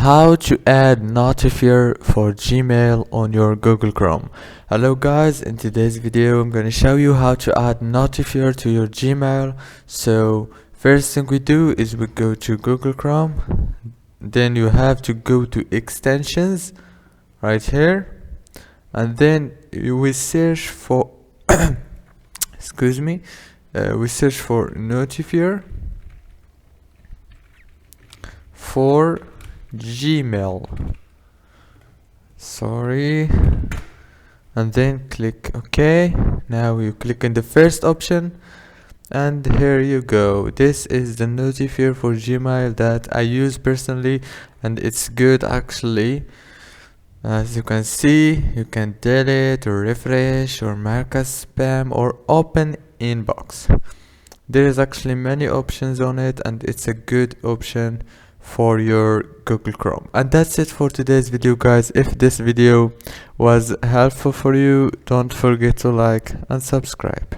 how to add Notifier for Gmail on your Google Chrome. Hello guys, in today's video I'm going to show you how to add Notifier to your Gmail. So first thing we do is we go to Google Chrome, then you have to go to extensions right here, and then we search for excuse me, we search for Notifier for Gmail, sorry, and then click OK. Now you click on the first option, and here you go. This is the Notifier for Gmail that I use personally, and it's good actually. As you can see, you can delete or refresh or mark as spam or open inbox. There is actually many options on it, and it's a good option for your Google Chrome. And that's it for today's video, guys. If this video was helpful for you, don't forget to like and subscribe.